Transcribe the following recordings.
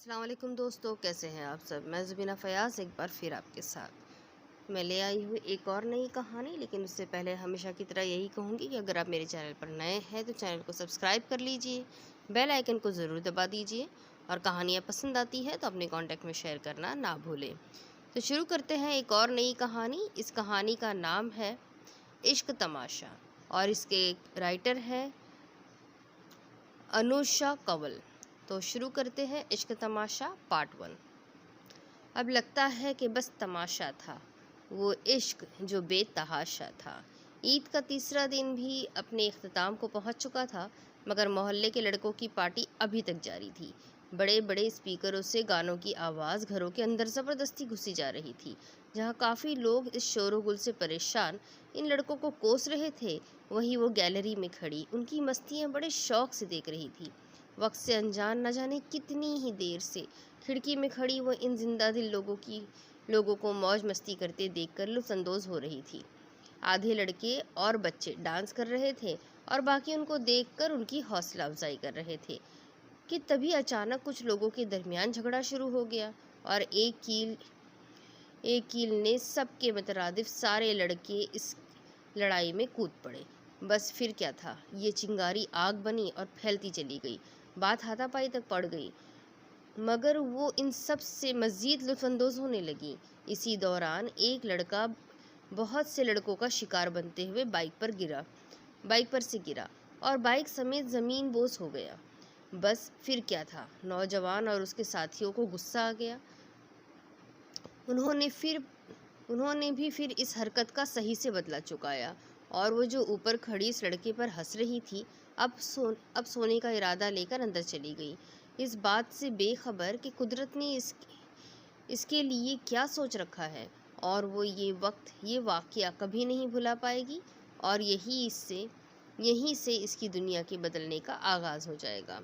अस्सलाम वालेकुम दोस्तों, कैसे हैं आप सब। मैं ज़बीना फ़याज़ एक बार फिर आपके साथ मैं ले आई हूँ एक और नई कहानी। लेकिन उससे पहले हमेशा की तरह यही कहूँगी कि अगर आप मेरे चैनल पर नए हैं तो चैनल को सब्सक्राइब कर लीजिए, बेल आइकन को ज़रूर दबा दीजिए और कहानियाँ पसंद आती है तो अपने कॉन्टैक्ट में शेयर करना ना भूलें। तो शुरू करते हैं एक और नई कहानी। इस कहानी का नाम है इश्क तमाशा और इसके राइटर है अनुषा कंवल। तो शुरू करते हैं इश्क तमाशा पार्ट 1। अब लगता है कि बस तमाशा था, वो इश्क जो बेतहाशा था। ईद का तीसरा दिन भी अपने इख्तिताम को पहुंच चुका था, मगर मोहल्ले के लड़कों की पार्टी अभी तक जारी थी। बड़े बड़े स्पीकरों से गानों की आवाज़ घरों के अंदर ज़बरदस्ती घुसी जा रही थी। जहां काफ़ी लोग इस शोरगुल से परेशान इन लड़कों को कोस रहे थे, वहीं वो गैलरी में खड़ी उनकी मस्तियां बड़े शौक से देख रही थी। वक्त से अनजान न जाने कितनी ही देर से खिड़की में खड़ी वो इन जिंदा दिल लोगों को मौज मस्ती करते देखकर लुत्फानंदोज हो रही थी। आधे लड़के और बच्चे डांस कर रहे थे और बाकी उनको देखकर उनकी हौसला अफजाई कर रहे थे कि तभी अचानक कुछ लोगों के दरमियान झगड़ा शुरू हो गया और एक कील ने सबके मुतरादिफ सारे लड़के इस लड़ाई में कूद पड़े। बस फिर क्या था, ये चिंगारी आग बनी और फैलती चली गई। बात हाथापाई तक पड़ गई, मगर वो इन सब से मज़ीद लुत्फानंदोज़ होने लगी। इसी दौरान एक लड़का बहुत से लड़कों का शिकार बनते हुए बाइक पर से गिरा और बाइक समेत ज़मीन बोस हो गया। बस फिर क्या था, नौजवान और उसके साथियों को गुस्सा आ गया। उन्होंने भी फिर इस हरकत का सही से बदला चुकाया और वो जो ऊपर खड़ी इस लड़के पर हंस रही थी, अब सोने का इरादा लेकर अंदर चली गई, इस बात से बेखबर कि कुदरत ने इसके लिए क्या सोच रखा है और वो ये वाक़या कभी नहीं भुला पाएगी और यहीं से इसकी दुनिया के बदलने का आगाज़ हो जाएगा।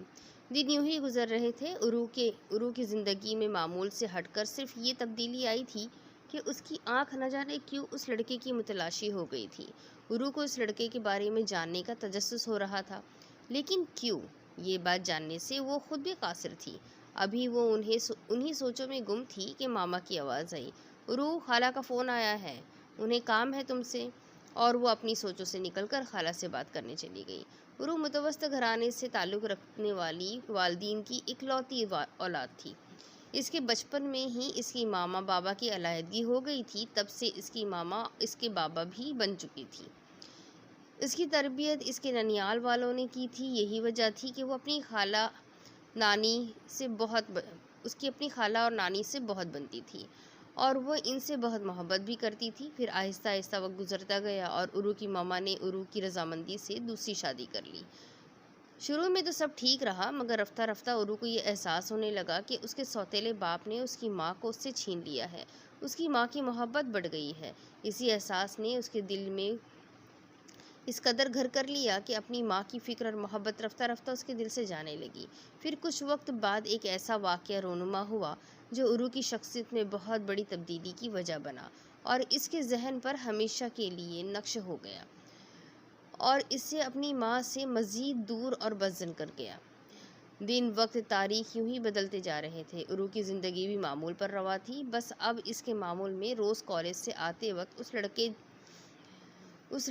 दिन यूं ही गुजर रहे थे। उरू की ज़िंदगी में मामूल से हटकर सिर्फ ये तब्दीली आई थी कि उसकी आंख न जाने क्यों उस लड़के की मुतलाशी हो गई थी। उरू को इस लड़के के बारे में जानने का तजस्सुस हो रहा था, लेकिन क्यों, ये बात जानने से वो खुद भी कासिर थी। अभी वो उन्हीं सोचों में गुम थी कि मामा की आवाज़ आई, उरू खाला का फ़ोन आया है, उन्हें काम है तुमसे। और वो अपनी सोचों से निकलकर खाला से बात करने चली गई। उरू मुतवस्त घराने से ताल्लुक़ रखने वाली वालदीन की इकलौती औलाद थी। इसके बचपन में ही इसकी मामा बाबा की अलहदगी हो गई थी, तब से इसकी मामा इसके बाबा भी बन चुकी थी। इसकी तरबियत इसके ननियाल वालों ने की थी। यही वजह थी कि वो उसकी अपनी खाला और नानी से बहुत बनती थी और वो इनसे बहुत मोहब्बत भी करती थी। फिर आहिस्ता आहिस्ता वक्त गुजरता गया और उरू की मामा ने उरू की रजामंदी से दूसरी शादी कर ली। शुरू में तो सब ठीक रहा, मगर रफ्ता रफ्ता उरू को ये एहसास होने लगा कि उसके सौतेले बाप ने उसकी माँ को उससे छीन लिया है। उसकी माँ की मोहब्बत बढ़ गई है। इसी एहसास ने उसके दिल में इस कदर घर कर लिया कि अपनी माँ की फ़िक्र और मोहब्बत रफ्ता रफ्ता उसके दिल से जाने लगी। फिर कुछ वक्त बाद एक ऐसा वाक़या रोनुमा हुआ जो उरू की शख्सियत में बहुत बड़ी तब्दीली की वजह बना और इसके जहन पर हमेशा के लिए नक्श हो गया और इससे अपनी माँ से मज़ीद दूर और बज़्ज़न कर गया। दिन वक्त तारीख यूं ही बदलते जा रहे थे। उरू की ज़िंदगी भी मामूल पर रवा थी। बस अब इसके मामूल में रोज़ कॉलेज से आते वक्त उस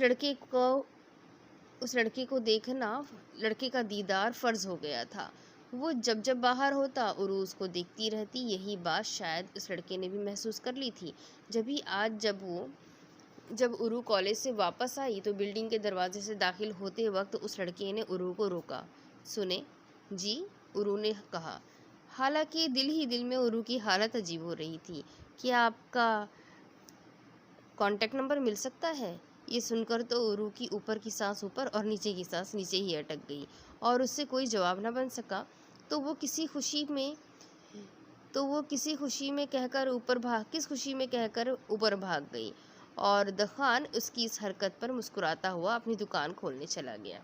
लड़के को देखना, लड़के का दीदार फ़र्ज़ हो गया था। वो जब जब बाहर होता उरू उसको देखती रहती। यही बात शायद उस लड़के ने भी महसूस कर ली थी। जब उरू कॉलेज से वापस आई तो बिल्डिंग के दरवाजे से दाखिल होते वक्त उस लड़के ने उरू को रोका। सुने जी, उरू ने कहा। हालांकि दिल ही दिल में उरू की हालत अजीब हो रही थी। क्या आपका कांटेक्ट नंबर मिल सकता है? ये सुनकर तो उरू की ऊपर की सांस ऊपर और नीचे की सांस नीचे ही अटक गई और उससे कोई जवाब न बन सका। तो वो किसी खुशी में कहकर ऊपर भाग गई और दखान उसकी इस हरकत पर मुस्कुराता हुआ अपनी दुकान खोलने चला गया।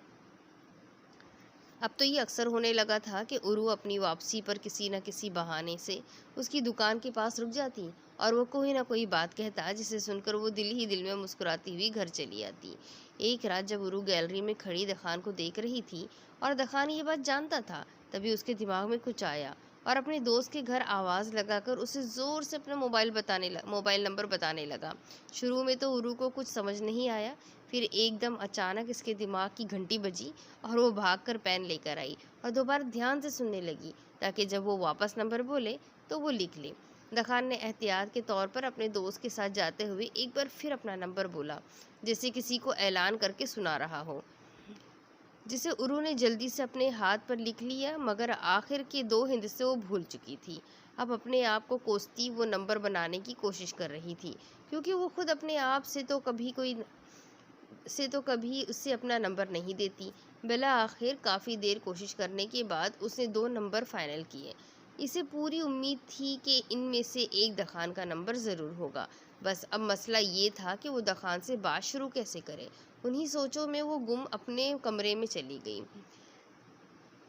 अब तो ये अक्सर होने लगा था कि उरू अपनी वापसी पर किसी न किसी बहाने से उसकी दुकान के पास रुक जाती और वो कोई ना कोई बात कहता, जिसे सुनकर वो दिल ही दिल में मुस्कुराती हुई घर चली आती। एक रात जब उरू गैलरी में खड़ी दखान को देख रही थी और दखान ये बात जानता था, तभी उसके दिमाग में कुछ आया और अपने दोस्त के घर आवाज़ लगाकर उसे ज़ोर से अपना मोबाइल नंबर बताने लगा। शुरू में तो उरू को कुछ समझ नहीं आया, फिर एकदम अचानक इसके दिमाग की घंटी बजी और वो भागकर पेन लेकर आई और दोबारा ध्यान से सुनने लगी, ताकि जब वो वापस नंबर बोले तो वो लिख ले। दखान ने एहतियात के तौर पर अपने दोस्त के साथ जाते हुए एक बार फिर अपना नंबर बोला, जैसे किसी को ऐलान करके सुना रहा हो, जिसे उरू ने जल्दी से अपने हाथ पर लिख लिया, मगर आखिर के 2 हिंदसे वो भूल चुकी थी। अब अपने आप को कोसती वो नंबर बनाने की कोशिश कर रही थी, क्योंकि वो खुद अपने आप से तो कभी उससे अपना नंबर नहीं देती। बिला आखिर काफ़ी देर कोशिश करने के बाद उसने 2 नंबर फाइनल किए। इसे पूरी उम्मीद थी कि इनमें से एक दखान का नंबर ज़रूर होगा। बस अब मसला ये था कि वो दखान से बात शुरू कैसे करे। उन्हीं सोचों में वो गुम अपने कमरे में चली गई।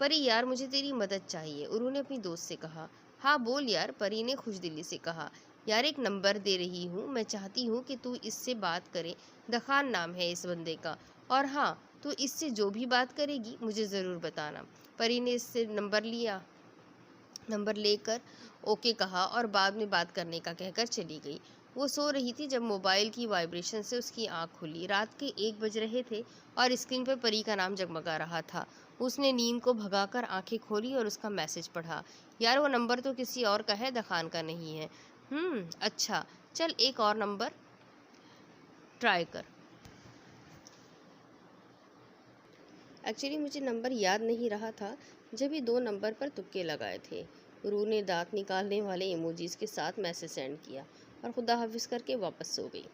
परी यार, मुझे तेरी मदद चाहिए, उरू ने अपनी दोस्त से कहा। हाँ बोल यार, परी ने खुशदिली से कहा। यार एक नंबर दे रही हूँ, मैं चाहती हूँ कि तू इससे बात करे। दखान नाम है इस बंदे का, और हाँ, तू इससे जो भी बात करेगी मुझे ज़रूर बताना। परी ने इससे नंबर लेकर ओके कहा और बाद में बात करने का कहकर चली गई। वो सो रही थी जब मोबाइल की वाइब्रेशन से उसकी आंख खुली। रात के 1 बज रहे थे और स्क्रीन पर परी का नाम जगमगा रहा था। उसने नींद को भगाकर आंखें खोली और उसका मैसेज पढ़ा। यार वो नंबर तो किसी और का है, दखान का नहीं है। अच्छा, चल एक और नंबर ट्राई कर। एक्चुअली मुझे नंबर याद नहीं रहा था, जब ही 2 नंबर पर तुक्के लगाए थे। रू ने दांत निकालने वाले इमोजीज के साथ मैसेज सेंड किया और खुदा हाफिज करके वापस सो गई।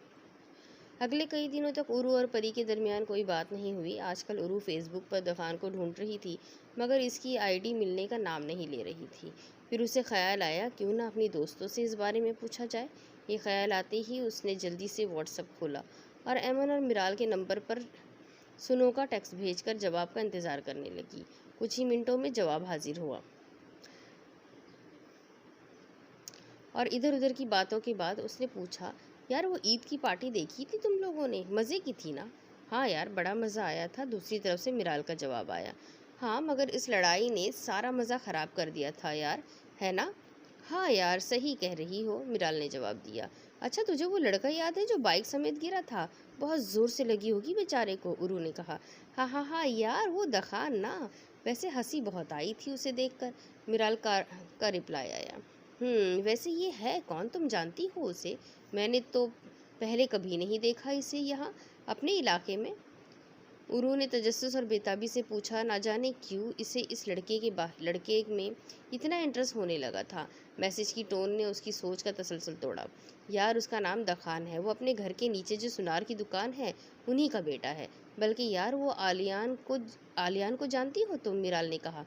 अगले कई दिनों तक उरू और परी के दरमियान कोई बात नहीं हुई। आजकल उरू फेसबुक पर दखान को ढूंढ रही थी, मगर इसकी आईडी मिलने का नाम नहीं ले रही थी। फिर उसे ख्याल आया, क्यों ना अपनी दोस्तों से इस बारे में पूछा जाए। ये ख्याल आते ही उसने जल्दी से व्हाट्सएप खोला और एमन और मिराल के नंबर पर सुनो का टेक्स्ट भेजकर जवाब का इंतज़ार करने लगी। कुछ ही मिनटों में जवाब हाजिर हुआ और इधर उधर की बातों के बाद उसने पूछा, यार वो ईद की पार्टी देखी थी तुम लोगों ने? मज़े की थी ना? हाँ यार, बड़ा मज़ा आया था। दूसरी तरफ से मिराल का जवाब आया। हाँ, मगर इस लड़ाई ने सारा मज़ा ख़राब कर दिया था यार, है ना? हाँ यार, सही कह रही हो, मिराल ने जवाब दिया। अच्छा, तुझे वो लड़का याद है जो बाइक समेत गिरा था? बहुत ज़ोर से लगी होगी बेचारे को, उरू ने कहा। हाँ हाँ हाँ यार, वो दखान ना। वैसे हंसी बहुत आई थी उसे देखकर, मिराल का रिप्लाई आया। वैसे ये है कौन, तुम जानती हो उसे? मैंने तो पहले कभी नहीं देखा इसे यहाँ अपने इलाके में। उरू ने तजस्सुस और बेताबी से पूछा। ना जाने क्यों इसे इस लड़के में इतना इंटरेस्ट होने लगा था। मैसेज की टोन ने उसकी सोच का तसलसल तोड़ा। यार उसका नाम दखान है, वो अपने घर के नीचे जो सुनार की दुकान है उन्हीं का बेटा है। बल्कि यार वो आलियान को जानती हो तुम? मिराल ने कहा।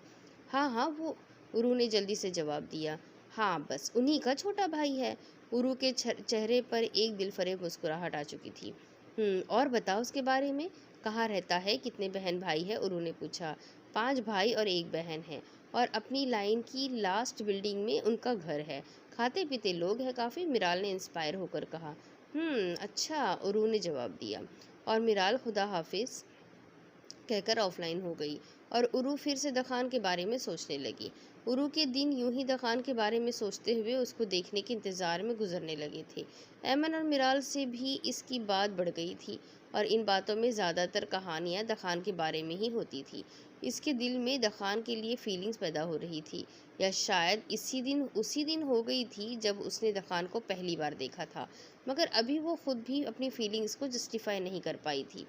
हाँ हाँ, वो, उरू ने जल्दी से जवाब दिया। हाँ बस उन्हीं का छोटा भाई है। उरू के चेहरे पर एक दिलफरेब मुस्कुराहट आ चुकी थी। और बताओ उसके बारे में, कहाँ रहता है, कितने बहन भाई है? उरू ने पूछा। 5 भाई और 1 बहन है, और अपनी लाइन की लास्ट बिल्डिंग में उनका घर है। खाते पीते लोग हैं काफ़ी, मिराल ने इंस्पायर होकर कहा। अच्छा, उरू ने जवाब दिया। और मिराल खुदा हाफिज कहकर ऑफलाइन हो गई और उरू फिर से दखान के बारे में सोचने लगी। उरू के दिन यूं ही दखान के बारे में सोचते हुए उसको देखने के इंतज़ार में गुजरने लगे थे। ऐमन और मिराल से भी इसकी बात बढ़ गई थी और इन बातों में ज़्यादातर कहानियाँ दखान के बारे में ही होती थी। इसके दिल में दखान के लिए फीलिंग्स पैदा हो रही थी, या शायद उसी दिन हो गई थी जब उसने दखान को पहली बार देखा था। मगर अभी वो खुद भी अपनी फीलिंग्स को जस्टिफाई नहीं कर पाई थी।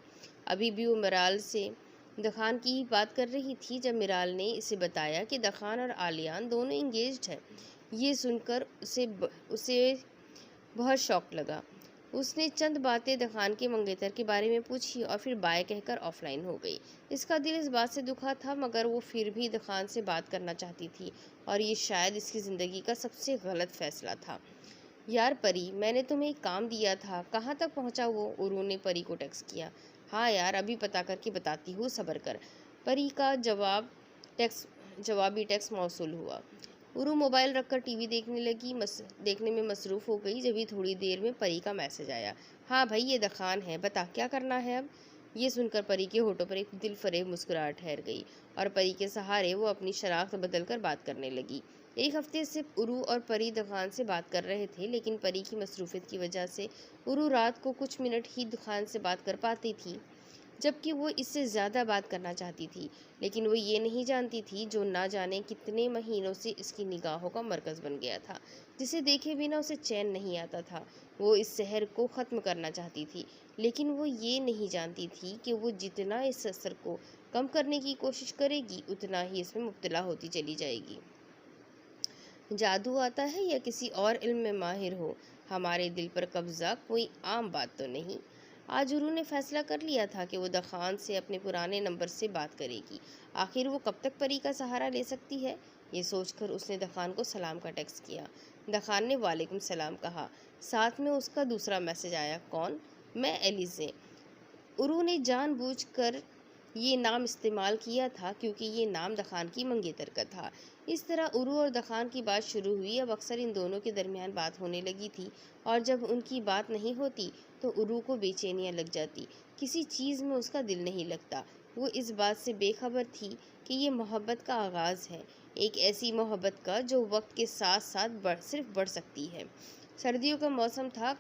अभी भी वो मिराल से दखान की बात कर रही थी जब मिराल ने इसे बताया कि दखान और आलियान दोनों इंगेज्ड है। ये सुनकर उसे बहुत शौक लगा। उसने चंद बातें दखान के मंगेतर के बारे में पूछी और फिर बाय कहकर ऑफलाइन हो गई। इसका दिल इस बात से दुखा था, मगर वो फिर भी दखान से बात करना चाहती थी और ये शायद इसकी ज़िंदगी का सबसे गलत फैसला था। यार परी, मैंने तुम्हें एक काम दिया था, कहाँ तक पहुँचा वो? उरू ने परी को टेक्स्ट किया। हाँ यार, अभी पता करके बताती हूँ, सब्र कर। परी का जवाबी टेक्स्ट मौसूल हुआ। उरू मोबाइल रखकर टीवी देखने लगी। देखने में मसरूफ़ हो गई। जब ही थोड़ी देर में परी का मैसेज आया। हाँ भाई, ये दखान है, बता क्या करना है अब? ये सुनकर परी के होठों पर एक दिल फरेब मुस्कुराहट ठहर गई और परी के सहारे वो अपनी शराख्त बदल कर बात करने लगी। एक हफ्ते से उरू और परी दुकान से बात कर रहे थे, लेकिन परी की मसरूफियत की वजह से उरू रात को कुछ मिनट ही दुकान से बात कर पाती थी, जबकि वो इससे ज़्यादा बात करना चाहती थी। लेकिन वो ये नहीं जानती थी जो ना जाने कितने महीनों से इसकी निगाहों का मरकज़ बन गया था, जिसे देखे बिना उसे चैन नहीं आता था। वो इस शहर को ख़त्म करना चाहती थी, लेकिन वो ये नहीं जानती थी कि वो जितना इस असर को कम करने की कोशिश करेगी, उतना ही इसमें मुब्तला होती चली जाएगी। जादू आता है या किसी और इल्म में माहिर हो, हमारे दिल पर कब्ज़ा कोई आम बात तो नहीं। आज उरू ने फैसला कर लिया था कि वो दखान से अपने पुराने नंबर से बात करेगी। आखिर वो कब तक परी का सहारा ले सकती है? ये सोचकर उसने दखान को सलाम का टेक्स्ट किया। दखान ने वालेकुम सलाम कहा। साथ में उसका दूसरा मैसेज आया, कौन? मैं एलिज़े। उरू ने जानबूझकर ये नाम इस्तेमाल किया था क्योंकि ये नाम दखान की मंगेतर का था। इस तरह उरू और दखान की बात शुरू हुई। अब अक्सर इन दोनों के दरमियान बात होने लगी थी, और जब उनकी बात नहीं होती तो उरू को बेचैनियाँ लग जाती। किसी चीज़ में उसका दिल नहीं लगता। वो इस बात से बेखबर थी कि ये मोहब्बत का आगाज़ है, एक ऐसी मोहब्बत का जो वक्त के साथ साथ सिर्फ बढ़ सकती है। सर्दियों का मौसम था।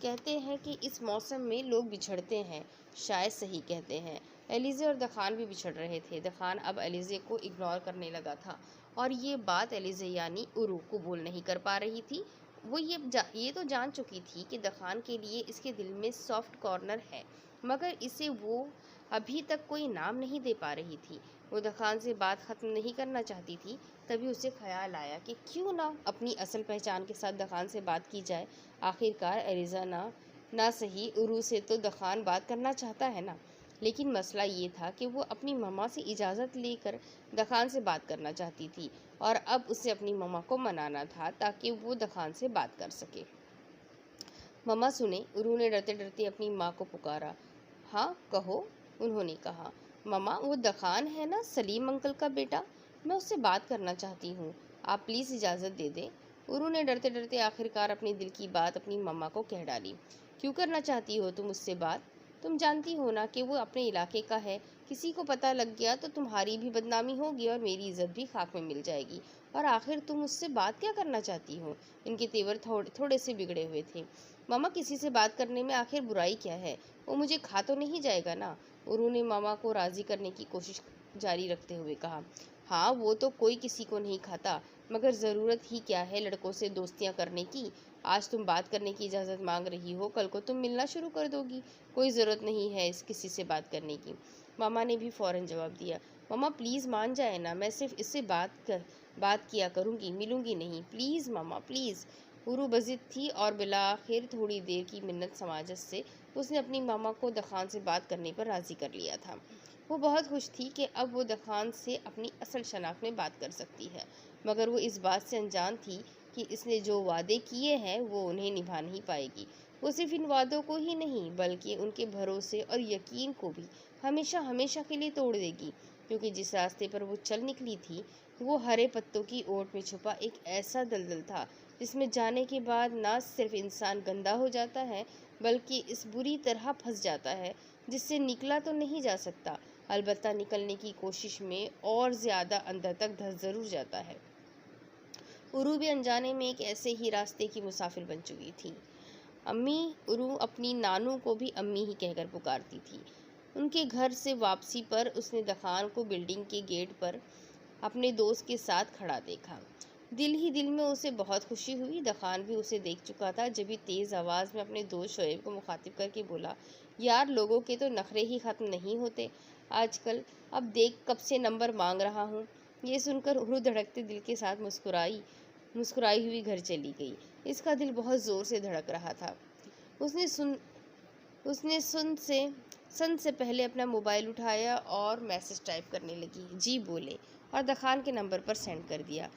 कहते हैं कि इस मौसम में लोग बिछड़ते हैं, शायद सही कहते हैं। एलिज़े और दखान भी बिछड़ रहे थे। दखान अब एलिज़े को इग्नोर करने लगा था, और ये बात एलिज़े यानी उरू कबूल नहीं कर पा रही थी। वो ये तो जान चुकी थी कि दखान के लिए इसके दिल में सॉफ्ट कॉर्नर है, मगर इसे वो अभी तक कोई नाम नहीं दे पा रही थी। वो दखान से बात ख़त्म नहीं करना चाहती थी। तभी उसे ख्याल आया कि क्यों ना अपनी असल पहचान के साथ दखान से बात की जाए। आखिरकार एलिज़ा ना सही, उरू से तो दखान बात करना चाहता है ना। लेकिन मसला ये था कि वो अपनी मम्मा से इजाज़त लेकर दखान से बात करना चाहती थी, और अब उसे अपनी मम्मा को मनाना था ताकि वो दखान से बात कर सके। मम्मा सुने, उरू ने डरते डरते अपनी माँ को पुकारा। हाँ कहो, उन्होंने कहा। मम्मा, वो दखान है ना, सलीम अंकल का बेटा, मैं उससे बात करना चाहती हूँ, आप प्लीज़ इजाज़त दे दें। उरू ने डरते डरते आखिरकार अपने दिल की बात अपनी मम्मा को कह डाली। क्यों करना चाहती हो तुम उससे बात? तुम जानती हो ना कि वो अपने इलाके का है। किसी को पता लग गया तो तुम्हारी भी बदनामी होगी और मेरी इज्जत भी खाक में मिल जाएगी। और आखिर तुम उससे बात क्या करना चाहती हो? इनके तेवर थोड़े से बिगड़े हुए थे। मामा, किसी से बात करने में आखिर बुराई क्या है? वो मुझे खा तो नहीं जाएगा ना? उरू ने मामा को राज़ी करने की कोशिश जारी रखते हुए कहा। हाँ, वो तो कोई किसी को नहीं खाता, मगर ज़रूरत ही क्या है लड़कों से दोस्तियाँ करने की? आज तुम बात करने की इजाज़त मांग रही हो, कल को तुम मिलना शुरू कर दोगी। कोई ज़रूरत नहीं है इस किसी से बात करने की। मामा ने भी फ़ौरन जवाब दिया। मामा प्लीज़ मान जाए ना, मैं सिर्फ इससे बात किया करूँगी, मिलूँगी नहीं। Please mama, please. उरू बज़िद थी, और बिलाखिर थोड़ी देर की मिन्नत समाजत से उसने अपनी मामा को दखान से बात करने पर राज़ी कर लिया था। वो बहुत खुश थी कि अब वो दखान से अपनी असल शनाख्त में बात कर सकती है, मगर वो इस बात से अनजान थी कि इसने जो वादे किए हैं वो उन्हें निभा नहीं पाएगी। वो सिर्फ इन वादों को ही नहीं, बल्कि उनके भरोसे और यकीन को भी हमेशा हमेशा के लिए तोड़ देगी, क्योंकि जिस रास्ते पर वो चल निकली थी वो हरे पत्तों की ओट में छुपा एक ऐसा दलदल था जिसमें जाने के बाद ना सिर्फ इंसान गंदा हो जाता है, बल्कि इस बुरी तरह फंस जाता है जिससे निकला तो नहीं जा सकता, अलबत्ता निकलने की कोशिश में और ज़्यादा अंदर तक धंस ज़रूर जाता है। उरू भी अनजाने में एक ऐसे ही रास्ते की मुसाफिर बन चुकी थी। अम्मी, उरू अपनी नानू को भी अम्मी ही कहकर पुकारती थी। उनके घर से वापसी पर उसने दखान को बिल्डिंग के गेट पर अपने दोस्त के साथ खड़ा देखा। दिल ही दिल में उसे बहुत खुशी हुई। दखान भी उसे देख चुका था, जब भी तेज़ आवाज़ में अपने दोस्त शोएब को मुखातिब करके बोला, यार लोगों के तो नखरे ही ख़त्म नहीं होते आजकल, अब देख कब से नंबर मांग रहा हूँ। ये सुनकर उरू धड़कते दिल के साथ मुस्कुराई हुई घर चली गई। इसका दिल बहुत ज़ोर से धड़क रहा था। उसने सन से पहले अपना मोबाइल उठाया और मैसेज टाइप करने लगी। जी बोले, और दखान के नंबर पर सेंड कर दिया।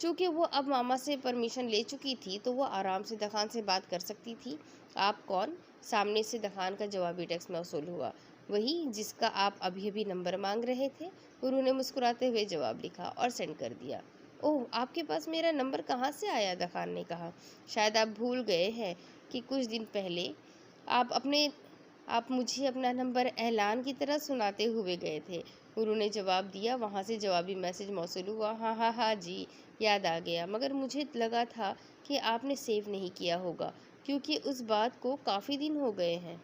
चूँकि वो अब मामा से परमिशन ले चुकी थी तो वो आराम से दखान से बात कर सकती थी। आप कौन? सामने से दखान का जवाबी टेक्स्ट मौसूल हुआ। वही जिसका आप अभी अभी नंबर मांग रहे थे, उन्होंने ने मुस्कुराते हुए जवाब लिखा और सेंड कर दिया। ओह, आपके पास मेरा नंबर कहाँ से आया? दखान ने कहा। शायद आप भूल गए हैं कि कुछ दिन पहले आप मुझे अपना नंबर ऐलान की तरह सुनाते हुए गए थे। उरू ने जवाब दिया। वहाँ से जवाबी मैसेज मौसूल हुआ। हाँ हाँ हाँ जी, याद आ गया, मगर मुझे लगा था कि आपने सेव नहीं किया होगा, क्योंकि उस बात को काफ़ी दिन हो गए हैं।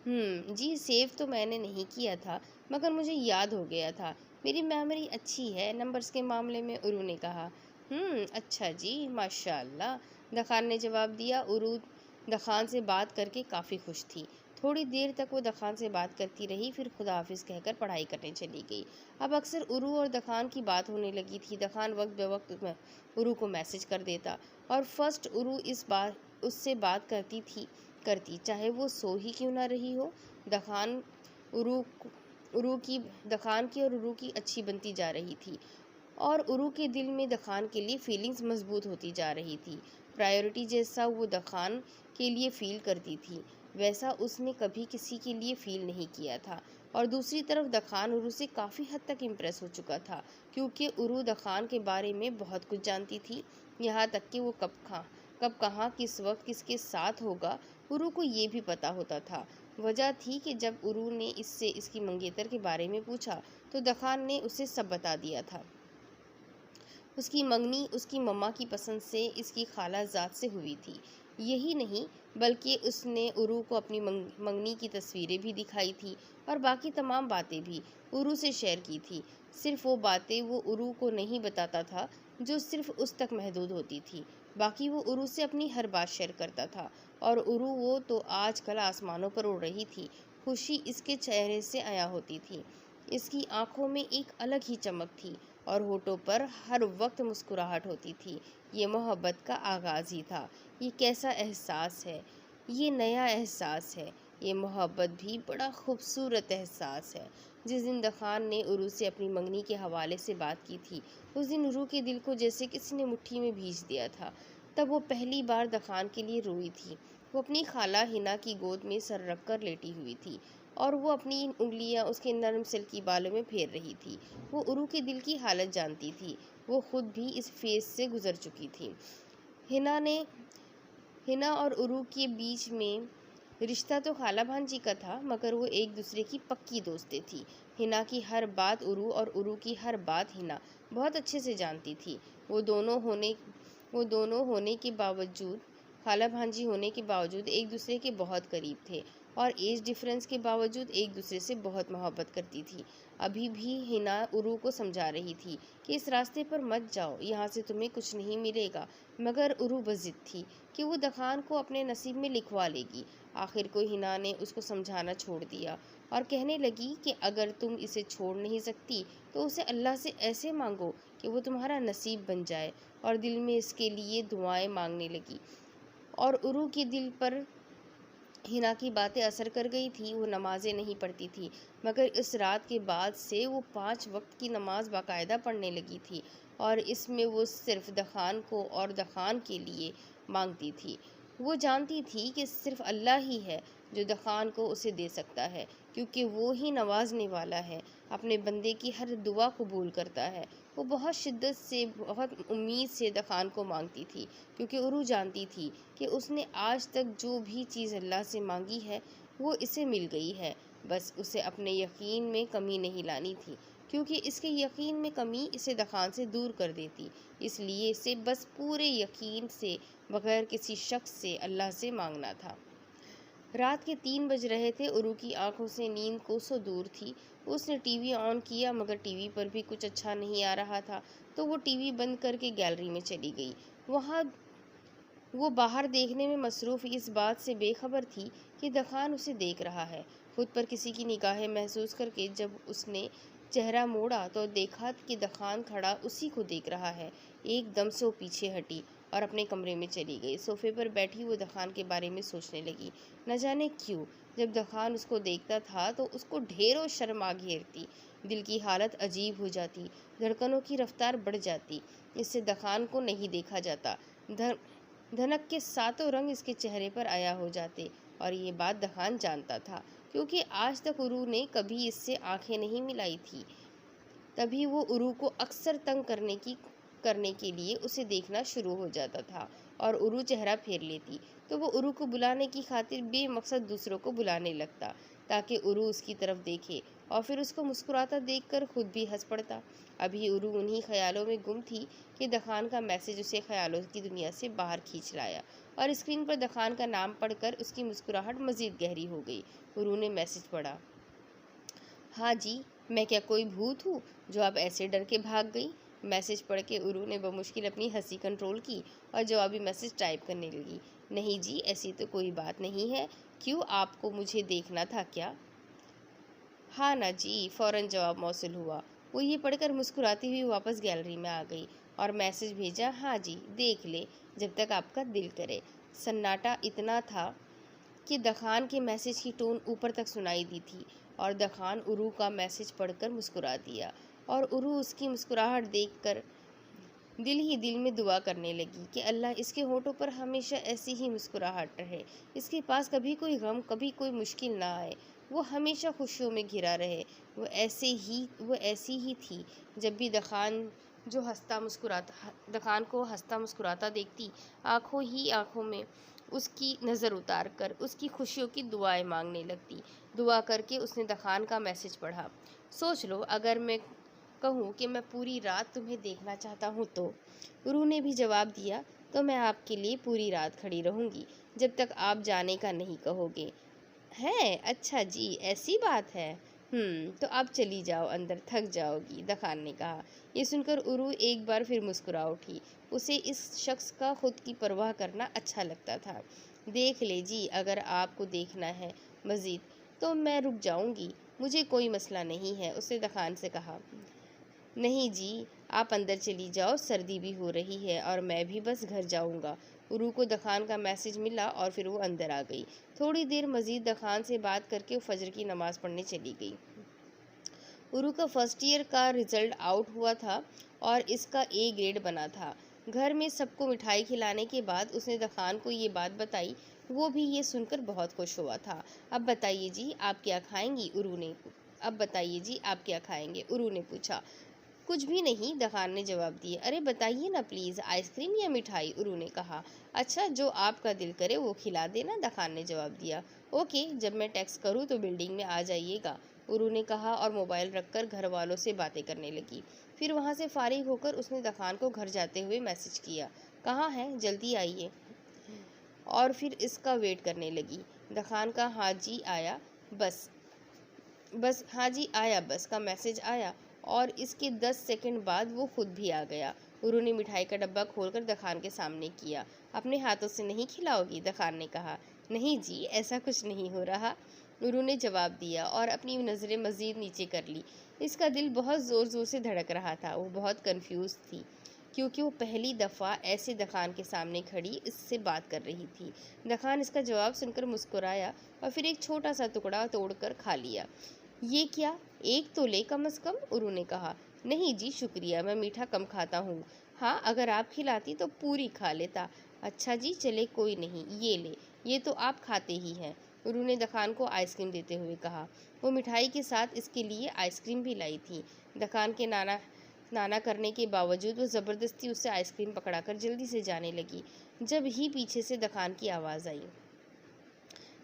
जी, सेव तो मैंने नहीं किया था, मगर मुझे याद हो गया था। मेरी मेमोरी अच्छी है नंबर्स के मामले में, उरू ने कहा। अच्छा जी, माशाअल्लाह, दखान ने जवाब दिया। उरू दखान से बात करके काफ़ी खुश थी। थोड़ी देर तक वो दखान से बात करती रही, फिर खुदा हाफिज़ कहकर पढ़ाई करने चली गई। अब अक्सर उरू और दखान की बात होने लगी थी। दखान वक्त बे वक्त उरू को मैसेज कर देता, और फर्स्ट उरू इस बार उससे बात करती, चाहे वो सो ही क्यों ना रही हो। दखान उरू उरू की दखान की और उरू की अच्छी बनती जा रही थी, और उरू के दिल में दखान के लिए फीलिंग्स मजबूत होती जा रही थी। प्रायोरिटी जैसा वो दखान के लिए फील करती थी, वैसा उसने कभी किसी के लिए फील नहीं किया था। और दूसरी तरफ दखान उरू से काफ़ी हद तक इम्प्रेस हो चुका था, क्योंकि उरू दखान के बारे में बहुत कुछ जानती थी। यहाँ तक कि वो कब कहाँ किस वक्त किसके साथ होगा, उरू को ये भी पता होता था। वजह थी कि जब उरू ने इससे इसकी मंगेतर के बारे में पूछा, तो दखान ने उसे सब बता दिया था। उसकी मंगनी उसकी मम्मा की पसंद से इसकी खाला जात से हुई थी। यही नहीं, बल्कि उसने उरू को अपनी मंगनी की तस्वीरें भी दिखाई थी, और बाकी तमाम बातें भी उरू से शेयर की थी। सिर्फ वो बातें वो उरू को नहीं बताता था जो सिर्फ उस तक महदूद होती थी। बाकी वो उरू से अपनी हर बात शेयर करता था, और उरू वो तो आजकल आसमानों पर उड़ रही थी। खुशी इसके चेहरे से आया होती थी। इसकी आंखों में एक अलग ही चमक थी, और होठों पर हर वक्त मुस्कुराहट होती थी। ये मोहब्बत का आगाज़ ही था। ये कैसा एहसास है, ये नया एहसास है। ये मोहब्बत भी बड़ा खूबसूरत एहसास है। जिस दिन दखान ने उरू से अपनी मंगनी के हवाले से बात की थी, उस दिन उरू के दिल को जैसे किसी ने मुट्ठी में भींच दिया था। तब वो पहली बार दखान के लिए रोई थी। वो अपनी खाला हिना की गोद में सर रख कर लेटी हुई थी, और वो अपनी उंगलियां उसके नरम सिल्की बालों में फेर रही थी। वो उरू के दिल की हालत जानती थी। वो खुद भी इस फेज से गुजर चुकी थी। हिना और उरू के बीच में रिश्ता तो खाला भांजी का था, मगर वो एक दूसरे की पक्की दोस्तें थी। हिना की हर बात उरू, और उरू की हर बात हिना बहुत अच्छे से जानती थी। वो दोनों होने के बावजूद, खाला भांजी होने के बावजूद एक दूसरे के बहुत करीब थे, और एज डिफरेंस के बावजूद एक दूसरे से बहुत मोहब्बत करती थी। अभी भी हिना उरू को समझा रही थी कि इस रास्ते पर मत जाओ, यहाँ से तुम्हें कुछ नहीं मिलेगा, मगर उरू बस जिद थी कि वो दखान को अपने नसीब में लिखवा लेगी। आखिर को हिना ने उसको समझाना छोड़ दिया, और कहने लगी कि अगर तुम इसे छोड़ नहीं सकती, तो उसे अल्लाह से ऐसे मांगो कि वो तुम्हारा नसीब बन जाए, और दिल में इसके लिए दुआएं मांगने लगी। और उरू के दिल पर हिना की बातें असर कर गई थी। वो नमाजें नहीं पढ़ती थी, मगर इस रात के बाद से वो 5 वक्त की नमाज बाकायदा पढ़ने लगी थी, और इसमें वो सिर्फ दखान को और दखान के लिए मांगती थी। वो जानती थी कि सिर्फ अल्लाह ही है जो दखान को उसे दे सकता है, क्योंकि वो ही नवाजने वाला है, अपने बंदे की हर दुआ कबूल करता है। वो बहुत शिद्दत से, बहुत उम्मीद से दखान को मांगती थी, क्योंकि उरू जानती थी कि उसने आज तक जो भी चीज़ अल्लाह से मांगी है, वो इसे मिल गई है। बस उसे अपने यकीन में कमी नहीं लानी थी, क्योंकि इसके यकीन में कमी इसे दखान से दूर कर देती। इसलिए इसे बस पूरे यकीन से, बगैर किसी शक से अल्लाह से मांगना था। रात के 3 बज रहे थे। उरू की आंखों से नींद कोसों दूर थी। उसने टीवी ऑन किया, मगर टीवी पर भी कुछ अच्छा नहीं आ रहा था, तो वो टीवी बंद करके गैलरी में चली गई। वहाँ वो बाहर देखने में मसरूफ़ इस बात से बेखबर थी कि दखान उसे देख रहा है। खुद पर किसी की निगाहें महसूस करके जब उसने चेहरा मोड़ा, तो देखा कि दखान खड़ा उसी को देख रहा है। एकदम से वो पीछे हटी और अपने कमरे में चली गई। सोफे पर बैठी वो दखान के बारे में सोचने लगी। न जाने क्यों जब दखान उसको देखता था तो उसको ढेरों शर्म आ घेरती, दिल की हालत अजीब हो जाती, धड़कनों की रफ्तार बढ़ जाती। इससे दखान को नहीं देखा जाता। धनक के सातों रंग इसके चेहरे पर आया हो जाते, और ये बात दखान जानता था, क्योंकि आज तक उरू ने कभी इससे आंखें नहीं मिलाई थी। तभी वो उरू को अक्सर तंग करने के लिए उसे देखना शुरू हो जाता था, और उरू चेहरा फेर लेती तो वो उरू को बुलाने की खातिर बेमकसद दूसरों को बुलाने लगता, ताकि उरू उसकी तरफ देखे और फिर उसको मुस्कुराता देखकर खुद भी हंस पड़ता। अभी उरू उन्हीं ख्यालों में गुम थी कि दखान का मैसेज उसे ख्यालों की दुनिया से बाहर खींच लाया और स्क्रीन पर दखान का नाम पढ़कर उसकी मुस्कुराहट मजीद गहरी हो गई। उरू ने मैसेज पढ़ा, हाँ जी, मैं क्या कोई भूत हूँ जो आप ऐसे डर के भाग गई। मैसेज पढ़ के उरू ने बमुश्किल अपनी हंसी कंट्रोल की और जवाबी मैसेज टाइप करने लगी, नहीं जी, ऐसी तो कोई बात नहीं है। क्यों, आपको मुझे देखना था क्या? हाँ ना जी, फौरन जवाब मौसूल हुआ। वो ये पढ़कर मुस्कुराती हुई वापस गैलरी में आ गई और मैसेज भेजा, हाँ जी, देख ले जब तक आपका दिल करे। सन्नाटा इतना था कि दखान के मैसेज की टोन ऊपर तक सुनाई दी थी और दखान उरू का मैसेज पढ़कर मुस्कुरा दिया और उरू उसकी मुस्कुराहट देखकर दिल ही दिल में दुआ करने लगी कि अल्लाह इसके होठों पर हमेशा ऐसी ही मुस्कुराहट रहे, इसके पास कभी कोई गम, कभी कोई मुश्किल ना आए, वो हमेशा खुशियों में घिरा रहे। वो ऐसी ही थी। जब भी दखान को हंसता मुस्कुराता देखती, आंखों ही आंखों में उसकी नज़र उतार कर उसकी खुशियों की दुआएं मांगने लगती। दुआ करके उसने दखान का मैसेज पढ़ा, सोच लो अगर मैं कहूँ कि मैं पूरी रात तुम्हें देखना चाहता हूँ तो। गुरु ने भी जवाब दिया, तो मैं आपके लिए पूरी रात खड़ी रहूँगी जब तक आप जाने का नहीं कहोगे। है, अच्छा जी, ऐसी बात है। तो आप चली जाओ अंदर, थक जाओगी, दखान ने कहा। ये सुनकर उरू एक बार फिर मुस्कुरा उठी। उसे इस शख्स का खुद की परवाह करना अच्छा लगता था। देख ले जी, अगर आपको देखना है मज़ीद तो मैं रुक जाऊंगी, मुझे कोई मसला नहीं है, उसने दखान से कहा। नहीं जी, आप अंदर चली जाओ, सर्दी भी हो रही है और मैं भी बस घर जाऊंगा। उरू को दखान का मैसेज मिला और फिर वो अंदर आ गई। थोड़ी देर मजीद दखान से बात करके वो फजर की नमाज पढ़ने चली गई। उरू का फर्स्ट ईयर का रिजल्ट आउट हुआ था और इसका ए ग्रेड बना था। घर में सबको मिठाई खिलाने के बाद उसने दखान को ये बात बताई। वो भी ये सुनकर बहुत खुश हुआ था। अब बताइए जी, आप क्या खाएंगी? अब बताइए जी, आप क्या खाएंगे? उरू ने पूछा। कुछ भी नहीं, दखान ने जवाब दिया। अरे बताइए ना प्लीज़, आइसक्रीम या मिठाई? उरू ने कहा। अच्छा, जो आपका दिल करे वो खिला देना, दखान ने जवाब दिया। ओके, जब मैं टेक्स्ट करूँ तो बिल्डिंग में आ जाइएगा, उरू ने कहा और मोबाइल रखकर घर वालों से बातें करने लगी। फिर वहाँ से फारिग होकर उसने दखान को घर जाते हुए मैसेज किया, कहाँ हैं, जल्दी आइए, और फिर इसका वेट करने लगी। दखान का हाँ जी आया बस हाँ जी आया बस का मैसेज आया और इसके 10 सेकंड बाद वो खुद भी आ गया। उरू ने मिठाई का डब्बा खोलकर दखान के सामने किया। अपने हाथों से नहीं खिलाओगी? दखान ने कहा। नहीं जी, ऐसा कुछ नहीं हो रहा, उरू ने जवाब दिया और अपनी नज़रें मज़ीद नीचे कर ली। इसका दिल बहुत ज़ोर ज़ोर से धड़क रहा था। वो बहुत कंफ्यूज थी क्योंकि वो पहली दफ़ा ऐसे दखान के सामने खड़ी इससे बात कर रही थी। दखान इसका जवाब सुनकर मुस्कुराया और फिर एक छोटा सा टुकड़ा तोड़कर खा लिया। ये क्या, एक तो ले कम अज़ कम? उरू ने कहा। नहीं जी शुक्रिया, मैं मीठा कम खाता हूँ। हाँ, अगर आप खिलाती तो पूरी खा लेता। अच्छा जी, चले कोई नहीं, ये ले, ये तो आप खाते ही हैं, उरू ने दखान को आइसक्रीम देते हुए कहा। वो मिठाई के साथ इसके लिए आइसक्रीम भी लाई थी। दखान के नाना करने के बावजूद वो ज़बरदस्ती उससे आइसक्रीम पकड़ाकर जल्दी से जाने लगी। जब ही पीछे से दखान की आवाज़ आई,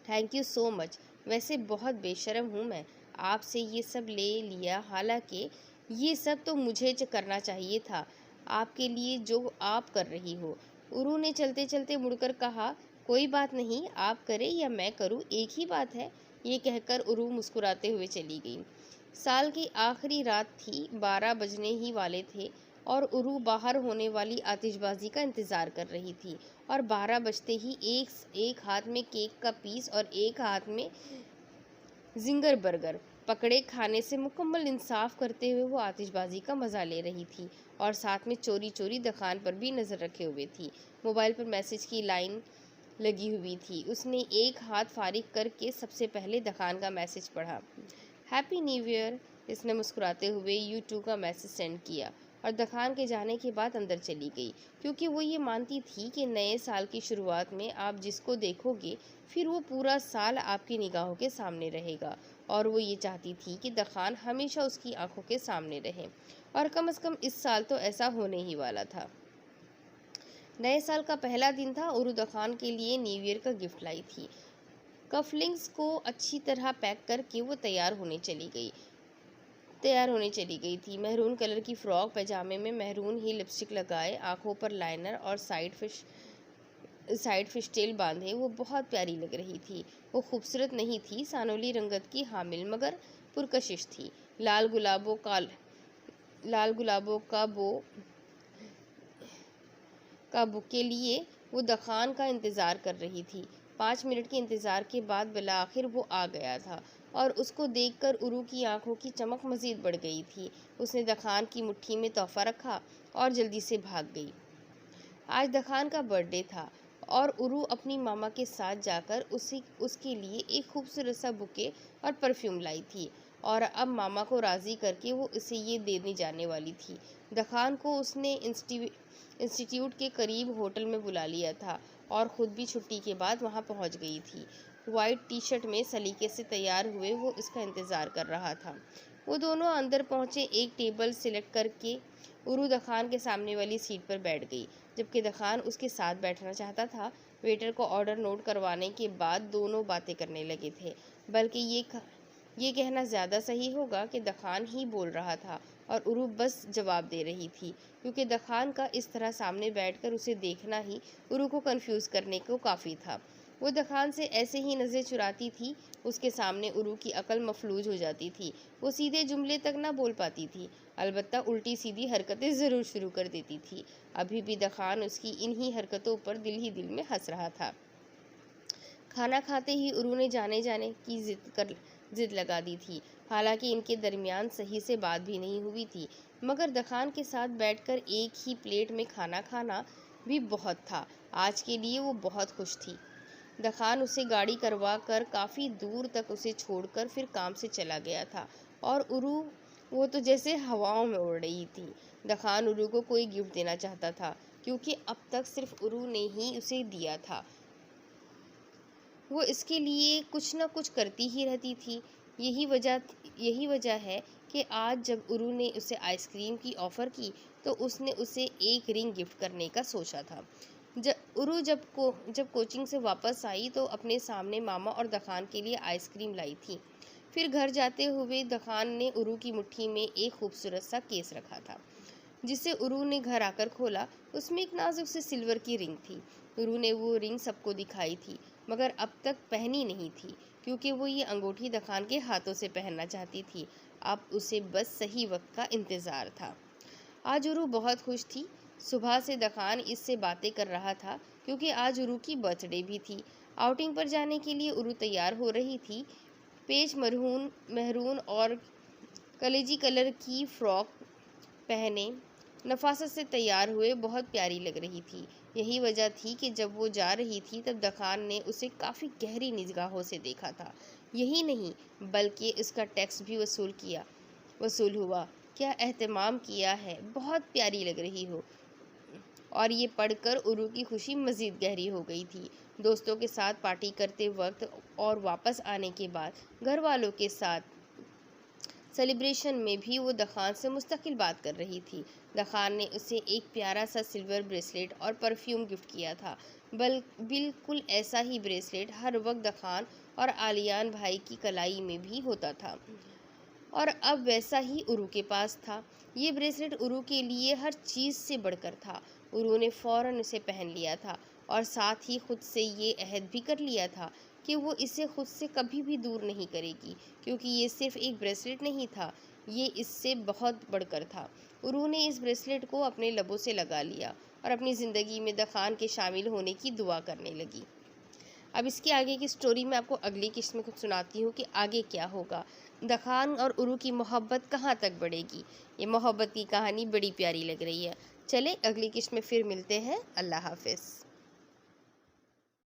थैंक यू सो मच, वैसे बहुत बेशर्म हूँ मैं, आपसे ये सब ले लिया, हालांकि ये सब तो मुझे करना चाहिए था, आपके लिए जो आप कर रही हो। उरू ने चलते चलते मुड़कर कहा, कोई बात नहीं, आप करें या मैं करूँ, एक ही बात है। ये कहकर उरू मुस्कुराते हुए चली गई। साल की आखिरी रात थी, 12 बजने ही वाले थे और उरू बाहर होने वाली आतिशबाजी का इंतज़ार कर रही थी और 12 बजते ही एक हाथ में केक का पीस और एक हाथ में जिंगर बर्गर पकड़े खाने से मुकम्मल इंसाफ करते हुए वो आतिशबाजी का मज़ा ले रही थी और साथ में चोरी चोरी दखान पर भी नज़र रखे हुए थी। मोबाइल पर मैसेज की लाइन लगी हुई थी। उसने एक हाथ फारिग करके सबसे पहले दखान का मैसेज पढ़ा। हैप्पी न्यू ईयर, इसने मुस्कुराते हुए यू टू का मैसेज सेंड किया और दखान के जाने के बाद अंदर चली गई, क्योंकि वो ये मानती थी कि नए साल की शुरुआत में आप जिसको देखोगे फिर वो पूरा साल आपकी निगाहों के सामने रहेगा और वो ये चाहती थी कि दखान हमेशा उसकी आंखों के सामने रहे और कम से कम इस साल तो ऐसा होने ही वाला था। नए साल का पहला दिन था। उरू दखान के लिए न्यू ईयर का गिफ्ट लाई थी। कफलिंग्स को अच्छी तरह पैक करके वो तैयार होने चली गई। तैयार होने चली गई थी। महरून कलर की फ्रॉक, पैजामे में महरून ही लिपस्टिक लगाए, आंखों पर लाइनर और साइड फिशटेल बांधे वो बहुत प्यारी लग रही थी। वो खूबसूरत नहीं थी, सानोली रंगत की हामिल, मगर पुरकशिश थी। लाल गुलाबों का बुके लिए वो दखान का इंतज़ार कर रही थी। 5 मिनट के इंतज़ार के बाद बिला आखिर वो आ गया था और उसको देखकर उरू की आंखों की चमक मज़ीद बढ़ गई थी। उसने दखान की मुट्ठी में तोहफ़ा रखा और जल्दी से भाग गई। आज दखान का बर्थडे था और उरू अपनी मामा के साथ जाकर उसके लिए एक खूबसूरत सा बुके और परफ्यूम लाई थी और अब मामा को राज़ी करके वो इसे ये देने जाने वाली थी। दखान को उसने इंस्टीट्यूट के करीब होटल में बुला लिया था और ख़ुद भी छुट्टी के बाद वहाँ पहुँच गई थी। वाइट टी शर्ट में सलीके से तैयार हुए वो इसका इंतज़ार कर रहा था। वो दोनों अंदर पहुँचे। एक टेबल सिलेक्ट करके उरू दखान के सामने वाली सीट पर बैठ गई, जबकि दखान उसके साथ बैठना चाहता था। वेटर को ऑर्डर नोट करवाने के बाद दोनों बातें करने लगे थे, बल्कि ये कहना ज़्यादा सही होगा कि दखान ही बोल रहा था और उरू बस जवाब दे रही थी, क्योंकि दखान का इस तरह सामने बैठकर उसे देखना ही उरू को कंफ्यूज करने को काफ़ी था। वो दखान से ऐसे ही नज़रें चुराती थी, उसके सामने उरू की अकल मफलूज हो जाती थी। वो सीधे जुमले तक ना बोल पाती थी, अलबत्ता उल्टी सीधी हरकतें ज़रूर शुरू कर देती थी। अभी भी दखान उसकी इन्हीं हरकतों पर दिल ही दिल में हंस रहा था। खाना खाते ही उरू ने जाने की जिद लगा दी थी। हालांकि इनके दरमियान सही से बात भी नहीं हुई थी, मगर दखान के साथ बैठकर एक ही प्लेट में खाना खाना भी बहुत था। आज के लिए वो बहुत खुश थी। दखान उसे गाड़ी करवा कर काफ़ी दूर तक उसे छोड़कर फिर काम से चला गया था और उरू वो तो जैसे हवाओं में उड़ रही थी। दखान उरू को कोई गिफ्ट देना चाहता था, क्योंकि अब तक सिर्फ उरू ने ही उसे दिया था। वो इसके लिए कुछ न कुछ करती ही रहती थी। यही वजह है कि आज जब उरू ने उसे आइसक्रीम की ऑफ़र की तो उसने उसे एक रिंग गिफ्ट करने का सोचा था। उरू जब कोचिंग से वापस आई तो अपने सामने मामा और दखान के लिए आइसक्रीम लाई थी। फिर घर जाते हुए दखान ने उरू की मुट्ठी में एक खूबसूरत सा केस रखा था, जिसे उरू ने घर आकर खोला। उसमें एक नाजुक से सिल्वर की रिंग थी। उरू ने वो रिंग सबको दिखाई थी, मगर अब तक पहनी नहीं थी, क्योंकि वो ये अंगूठी दखान के हाथों से पहनना चाहती थी। अब उसे बस सही वक्त का इंतज़ार था। आज उरू बहुत खुश थी। सुबह से दखान इससे बातें कर रहा था, क्योंकि आज उरू की बर्थडे भी थी। आउटिंग पर जाने के लिए उरू तैयार हो रही थी। पेज महरून और कलेजी कलर की फ्रॉक पहने नफासत से तैयार हुए बहुत प्यारी लग रही थी। यही वजह थी कि जब वो जा रही थी तब दखान ने उसे काफ़ी गहरी निगाहों से देखा था। यही नहीं, बल्कि इसका टैक्स भी वसूल हुआ। क्या एहतमाम किया है, बहुत प्यारी लग रही हो। और ये पढ़कर उरू की खुशी मज़ीद गहरी हो गई थी। दोस्तों के साथ पार्टी करते वक्त और वापस आने के बाद घर वालों के साथ सेलिब्रेशन में भी वो दखान से मुस्तकिल बात कर रही थी। दखान ने उसे एक प्यारा सा सिल्वर ब्रेसलेट और परफ्यूम गिफ्ट किया था। बिल्कुल ऐसा ही ब्रेसलेट हर वक्त दखान और आलियान भाई की कलाई में भी होता था, और अब वैसा ही उरू के पास था। ये ब्रेसलेट उरू के लिए हर चीज़ से बढ़कर था। उरू ने फ़ौरन उसे पहन लिया था और साथ ही खुद से ये अहद भी कर लिया था कि वो इसे खुद से कभी भी दूर नहीं करेगी, क्योंकि ये सिर्फ एक ब्रेसलेट नहीं था, ये इससे बहुत बढ़कर था। उरू ने इस ब्रेसलेट को अपने लबों से लगा लिया और अपनी ज़िंदगी में दखान के शामिल होने की दुआ करने लगी। अब इसके आगे की स्टोरी मैं आपको अगली किस्त में कुछ सुनाती हूँ कि आगे क्या होगा। दखान और उरू की मोहब्बत कहाँ तक बढ़ेगी। ये मोहब्बत की कहानी बड़ी प्यारी लग रही है। चले अगली किस्त में फिर मिलते हैं। अल्लाह हाफ़िज़।